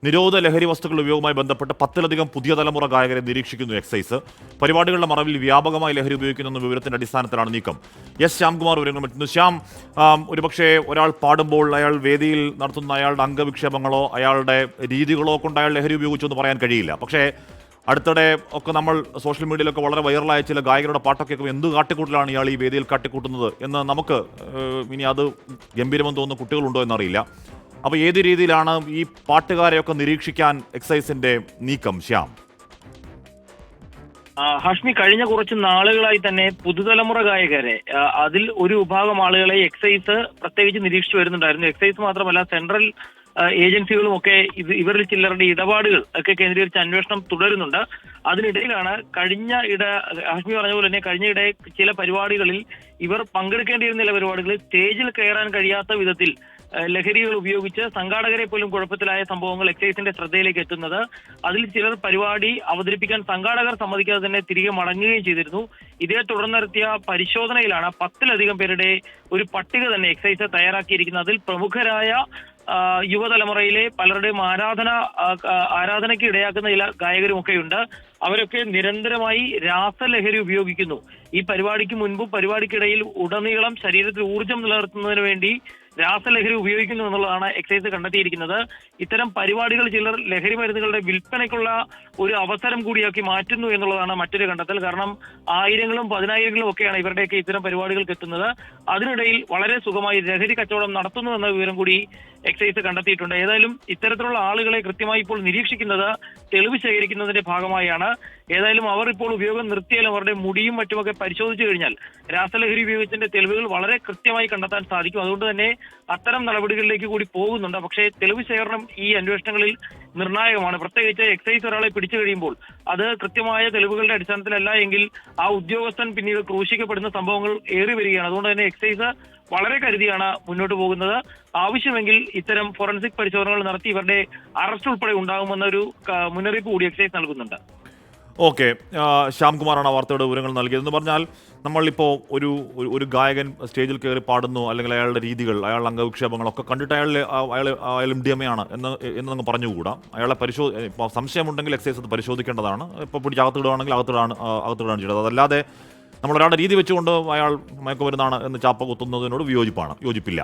നിരോധിത ലഹരി വസ്തുക്കളുടെ ഉപയോഗവുമായി ബന്ധപ്പെട്ട് 10ലധികം പുതിയ തലമുറ ഗായകരെ നിരീക്ഷിക്കുന്നു എക്സൈസ്. പരിപാടികളുടെ മറവിൽ വ്യാപകമായി ലഹരി ഉപയോഗിക്കുന്ന വിവരത്തിന്റെ അടിസ്ഥാനത്തിലാണ് നീക്കം. എസ് ശ്യാംകുമാർ വിവരങ്ങൾ എത്തുന്നു. ശ്യാം, ഒരുപക്ഷെ ഒരാൾ പാടുമ്പോൾ അയാൾ വേദിയിൽ നടത്തുന്ന അയാളുടെ അംഗവിക്ഷേപങ്ങളോ അയാളുടെ രീതികളോ കൊണ്ട് അയാൾ ലഹരി ഉപയോഗിച്ചു എന്ന് പറയാൻ കഴിയില്ല. പക്ഷേ അടുത്തിടെ ഒക്കെ നമ്മൾ സോഷ്യൽ മീഡിയയിലൊക്കെ വളരെ വൈറലായ ചില ഗായകരുടെ പാട്ടൊക്കെ എന്ത് കാട്ടിക്കൂട്ടലാണ് ഇയാൾ ഈ വേദിയിൽ കാട്ടിക്കൂട്ടുന്നത് എന്ന് നമുക്ക് ഇനി അത് ഗംഭീരമെന്ന് തോന്നുന്ന കുട്ടികളുണ്ടോ എന്നറിയില്ല. അപ്പോൾ ഏത് രീതിയിലാണ് ഈ പാട്ടുകാരെയൊക്കെ നിരീക്ഷിക്കാൻ എക്സൈസിന്റെ നീക്കം, ശ്യാം? ഹാഷ്മി, കഴിഞ്ഞ കുറച്ച് നാളുകളായി തന്നെ പുതുതലമുറ ഗായകരെ അതിൽ ഒരു വിഭാഗം ആളുകളെ എക്സൈസ് പ്രത്യേകിച്ച് നിരീക്ഷിച്ചു വരുന്നുണ്ടായിരുന്നു. എക്സൈസ് മാത്രമല്ല, സെൻട്രൽ ഏജൻസികളും ഒക്കെ ഇവരിൽ ചിലരുടെ ഇടപാടുകൾ ഒക്കെ കേന്ദ്രീകരിച്ച് അന്വേഷണം തുടരുന്നുണ്ട്. അതിനിടയിലാണ് ഹാഷ്മി പറഞ്ഞ പോലെ തന്നെ കഴിഞ്ഞ ചില പരിപാടികളിൽ ഇവർ പങ്കെടുക്കേണ്ടിയിരുന്ന ചില പരിപാടികളിൽ സ്റ്റേജിൽ കയറാൻ കഴിയാത്ത വിധത്തിൽ ലഹരികൾ ഉപയോഗിച്ച് സംഘാടകരെ പോലും കുഴപ്പത്തിലായ സംഭവങ്ങൾ എക്സൈസിന്റെ ശ്രദ്ധയിലേക്ക് എത്തുന്നത്. അതിൽ ചിലർ പരിപാടി അവതരിപ്പിക്കാൻ സംഘാടകർ സമ്മതിക്കാതെ തന്നെ തിരികെ മടങ്ങുകയും ചെയ്തിരുന്നു. ഇതേ തുടർന്ന് നടത്തിയ പരിശോധനയിലാണ് 10ലധികം പേരുടെ ഒരു പട്ടിക തന്നെ എക്സൈസ് തയ്യാറാക്കിയിരിക്കുന്നത്. അതിൽ പ്രമുഖരായ യുവതലമുറയിലെ പലരുടെയും ആരാധനയ്ക്ക് ഇടയാക്കുന്ന ചില ഗായകരുമൊക്കെയുണ്ട്. അവരൊക്കെ നിരന്തരമായി രാസലഹരി ഉപയോഗിക്കുന്നു. ഈ പരിപാടിക്ക് മുൻപും പരിപാടിക്കിടയിൽ ഉടനീളം ശരീരത്തിൽ ഊർജ്ജം നിലനിർത്തുന്നതിന് വേണ്ടി രാസലഹരി ഉപയോഗിക്കുന്നു എന്നുള്ളതാണ് എക്സൈസ് കണ്ടെത്തിയിരിക്കുന്നത്. ഇത്തരം പരിപാടികൾ ചിലർ ലഹരി മരുന്നുകളുടെ വിൽപ്പനയ്ക്കുള്ള ഒരു അവസരം കൂടിയാക്കി മാറ്റുന്നു എന്നുള്ളതാണ് മറ്റൊരു കണ്ടെത്തൽ. കാരണം ആയിരങ്ങളും പതിനായിരങ്ങളും ഒക്കെയാണ് ഇവരുടെയൊക്കെ ഇത്തരം പരിപാടികൾക്ക് എത്തുന്നത്. അതിനിടയിൽ വളരെ സുഖമായി ലഹരി കച്ചവടം നടത്തുന്നു എന്ന വിവരം കൂടി എക്സൈസ് കണ്ടെത്തിയിട്ടുണ്ട്. ഏതായാലും ഇത്തരത്തിലുള്ള ആളുകളെ കൃത്യമായി ഇപ്പോൾ നിരീക്ഷിക്കുന്നത് തെളിവ് ശേഖരിക്കുന്നതിന്റെ ഭാഗമായാണ്. ഏതായാലും അവർ ഇപ്പോൾ ഉപയോഗം നിർത്തിയാലും അവരുടെ മുടിയും മറ്റുമൊക്കെ പരിശോധിച്ചു കഴിഞ്ഞാൽ രാസലഹരി ഉപയോഗത്തിന്റെ തെളിവുകൾ വളരെ കൃത്യമായി കണ്ടെത്താൻ സാധിക്കും. അതുകൊണ്ട് തന്നെ അത്തരം നടപടികളിലേക്ക് കൂടി പോകുന്നുണ്ട്. പക്ഷേ തെളിവ് ശേഖരണം ഈ അന്വേഷണങ്ങളിൽ നിർണായകമാണ്. പ്രത്യേകിച്ച് എക്സൈസ് ഒരാളെ പിടിച്ചു കഴിയുമ്പോൾ അത് കൃത്യമായ തെളിവുകളുടെ അടിസ്ഥാനത്തിലല്ല എങ്കിൽ ആ ഉദ്യോഗസ്ഥൻ പിന്നീട് ക്രൂശിക്കപ്പെടുന്ന സംഭവങ്ങൾ ഏറി വരികയാണ്. അതുകൊണ്ട് തന്നെ എക്സൈസ് വളരെ കരുതിയാണ് മുന്നോട്ട് പോകുന്നത്. ആവശ്യമെങ്കിൽ ഇത്തരം ഫോറൻസിക് പരിശോധനകൾ നടത്തി ഇവരുടെ അറസ്റ്റ് ഉൾപ്പെടെ ഉണ്ടാകുമെന്നൊരു മുന്നറിയിപ്പ് കൂടി എക്സൈസ് നൽകുന്നുണ്ട്. ഓക്കെ, ശ്യാംകുമാറാണ് വാർത്തയുടെ വിവരങ്ങൾ നൽകിയതെന്ന് പറഞ്ഞാൽ നമ്മളിപ്പോൾ ഒരു ഗായകൻ സ്റ്റേജിൽ കയറി പാടുന്നു, അല്ലെങ്കിൽ അയാളുടെ രീതികൾ, അയാളുടെ അംഗവിക്ഷേപങ്ങളൊക്കെ കണ്ടിട്ട് അയാൾ MDMA ആണ് എന്ന് നമുക്ക് പറഞ്ഞുകൂടാ. അയാളെ ഇപ്പോൾ സംശയമുണ്ടെങ്കിൽ എക്സൈസ് അത് പരിശോധിക്കേണ്ടതാണ്. ഇപ്പോൾ പിടിച്ച് അകത്തിടുകയാണെങ്കിൽ അകത്തിടുകയാണ് ചെയ്യേണ്ടത്. അതല്ലാതെ നമ്മളൊരാളുടെ രീതി വെച്ചുകൊണ്ട് അയാൾ മയക്കുമരുന്നാണ് എന്ന് ചാപ്പ കുത്തുന്നതിനോട് യോജിപ്പില്ല.